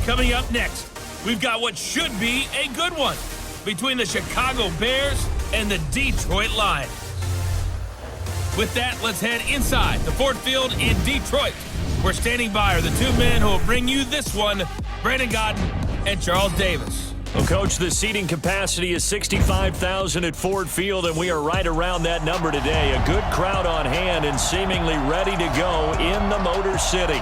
Coming up next, we've got what should be a good one between the Chicago Bears and the Detroit Lions. With that, let's head inside the Ford Field in Detroit. We're standing by are the two men who will bring you this one, Brandon Godden and Charles Davis. Well, Coach, the seating capacity is 65,000 at Ford Field, and we are right around that number today. A good crowd on hand and seemingly ready to go in the Motor City.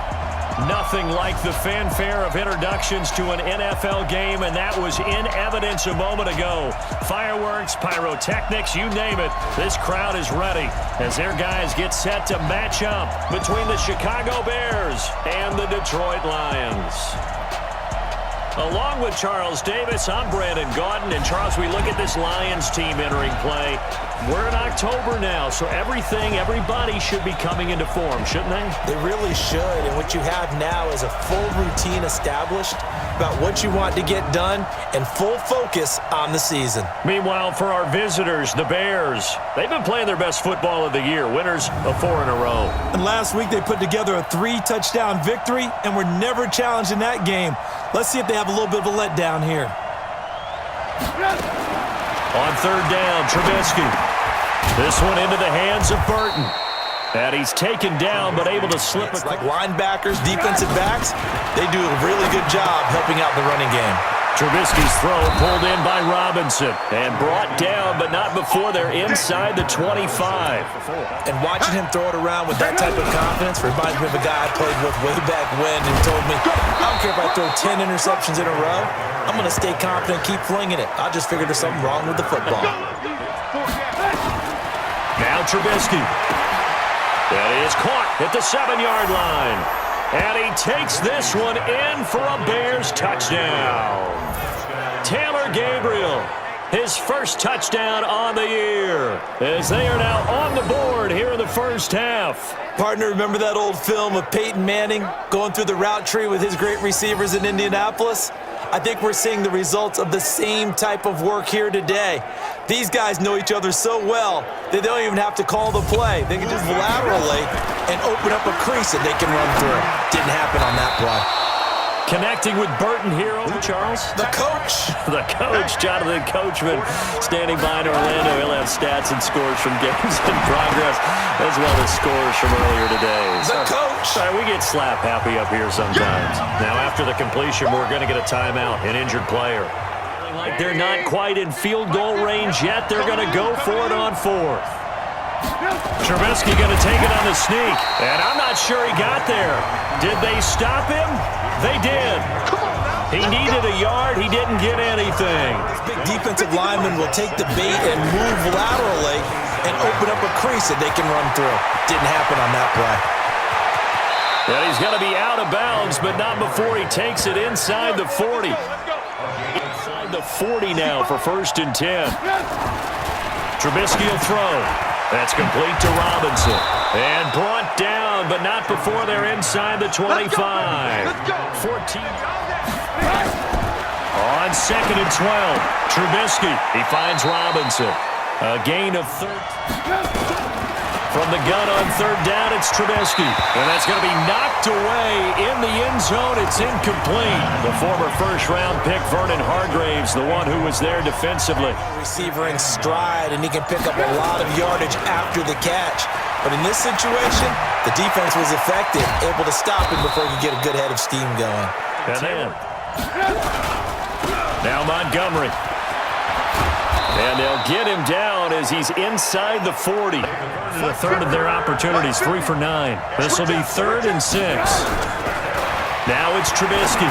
Nothing like the fanfare of introductions to an NFL game, and that was in evidence a moment ago. Fireworks, pyrotechnics, you name it. This crowd is ready as their guys get set to match up between the Chicago Bears and the Detroit Lions. Along with Charles Davis, I'm Brandon Godden. And Charles, we look at this Lions team entering play. We're in October now, so everybody should be coming into form, shouldn't they? They really should, and what you have now is a full routine established about what you want to get done and full focus on the season. Meanwhile, for our visitors, the Bears, they've been playing their best football of the year, winners of 4 in a row. And last week they put together a 3-touchdown victory and were never challenged in that game. Let's see if they have a little bit of a letdown here. On third down, Trubisky. This one into the hands of Burton. And he's taken down but able to slip it. Like linebackers, defensive backs, they do a really good job helping out the running game. Trubisky's throw pulled in by Robinson and brought down, but not before they're inside the 25. And watching him throw it around with that type of confidence reminds me of a guy I played with way back when who told me, I don't care if I throw 10 interceptions in a row, I'm going to stay confident, keep flinging it. I just figured there's something wrong with the football. Now Trubisky. That is caught at the 7-yard line. And he takes this one in for a Bears touchdown. Taylor Gabriel, his first touchdown on the year, as they are now on the board here in the first half. Partner, remember that old film of Peyton Manning going through the route tree with his great receivers in Indianapolis? I think we're seeing the results of the same type of work here today. These guys know each other so well that they don't even have to call the play. They can just laterally and open up a crease that they can run through. Didn't happen on that play. Connecting with Burton here, Charles. The coach. The coach, Jonathan Coachman, standing by in Orlando. He'll have stats and scores from games in progress, as well as scores from earlier today. The coach. Sorry, we get slap happy up here sometimes. Now, after the completion, we're going to get a timeout, an injured player. Like they're not quite in field goal range yet. They're going to go for it on fourth. Trubisky going to take it on the sneak, and I'm not sure he got there. Did they stop him? They did. He needed a yard. He didn't get anything. Big defensive lineman will take the bait and move laterally and open up a crease that they can run through. Didn't happen on that play. And he's going to be out of bounds, but not before he takes it inside the 40. Inside the 40 now for 1st and 10. Trubisky will throw. That's complete to Robinson. And brought down, but not before they're inside the 25. 14. On 2nd and 12, Trubisky. He finds Robinson. A gain of 13. From the gun on 3rd down, it's Trubisky. And that's going to be knocked away in the end zone. It's incomplete. The former first-round pick, Vernon Hargreaves, the one who was there defensively. Receiver in stride, and he can pick up a lot of yardage after the catch. But in this situation, the defense was effective, able to stop him before he could get a good head of steam going. And then, now Montgomery. And they'll get him down as he's inside the 40. A third of their opportunities, 3 for 9. This will be 3rd and 6. Now it's Trubisky.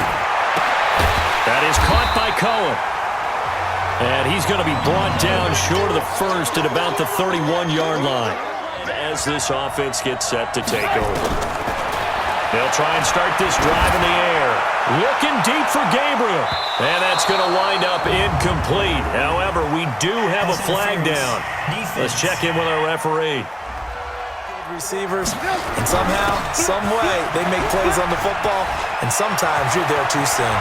That is caught by Cohen. And he's going to be brought down short of the first at about the 31-yard line. As this offense gets set to take over. They'll try and start this drive in the air. Looking deep for Gabriel. And that's going to wind up incomplete. However, we do have a flag down. Let's check in with our referee. Receivers, and somehow, some way, they make plays on the football, and sometimes you're there too soon.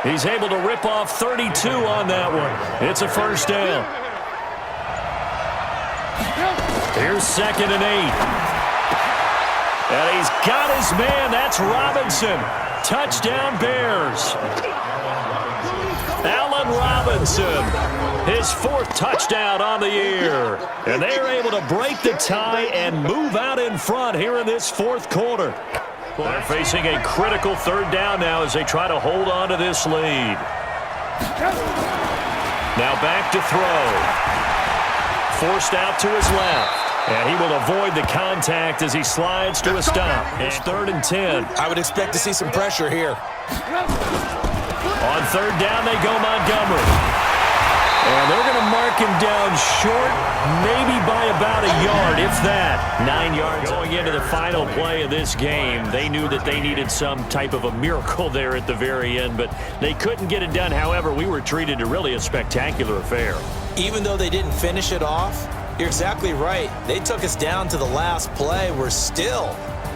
He's able to rip off 32 on that one. It's a 1st down. Here's 2nd and 8. And he's got his man. That's Robinson. Touchdown, Bears. Allen Robinson, his 4th touchdown on the year. And they're able to break the tie and move out in front here in this 4th quarter. They're facing a critical 3rd down now as they try to hold on to this lead. Now back to throw. Forced out to his left. And he will avoid the contact as he slides to a stop. It's 3rd and 10. I would expect to see some pressure here. On 3rd down, they go Montgomery. And they're going to mark him down short, maybe by about a yard, if that. 9 yards. Going into the final play of this game, they knew that they needed some type of a miracle there at the very end, but they couldn't get it done. However, we were treated to really a spectacular affair. Even though they didn't finish it off, you're exactly right. They took us down to the last play.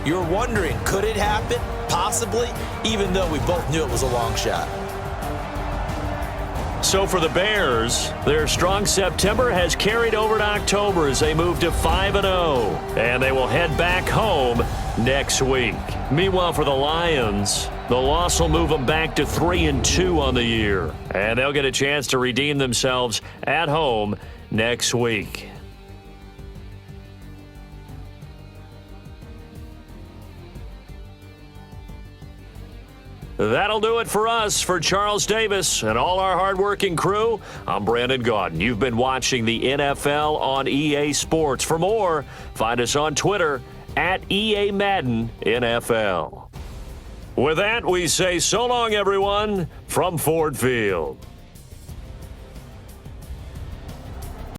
You're wondering, could it happen? Possibly, even though we both knew it was a long shot. So for the Bears, their strong September has carried over to October as they move to 5-0. And they will head back home next week. Meanwhile, for the Lions, the loss will move them back to 3-2 on the year. And they'll get a chance to redeem themselves at home next week. That'll do it for us. For Charles Davis and all our hardworking crew, I'm Brandon Gaudin. You've been watching the NFL on EA Sports. For more, find us on Twitter at EA Madden NFL. With that, we say so long, everyone, from Ford Field.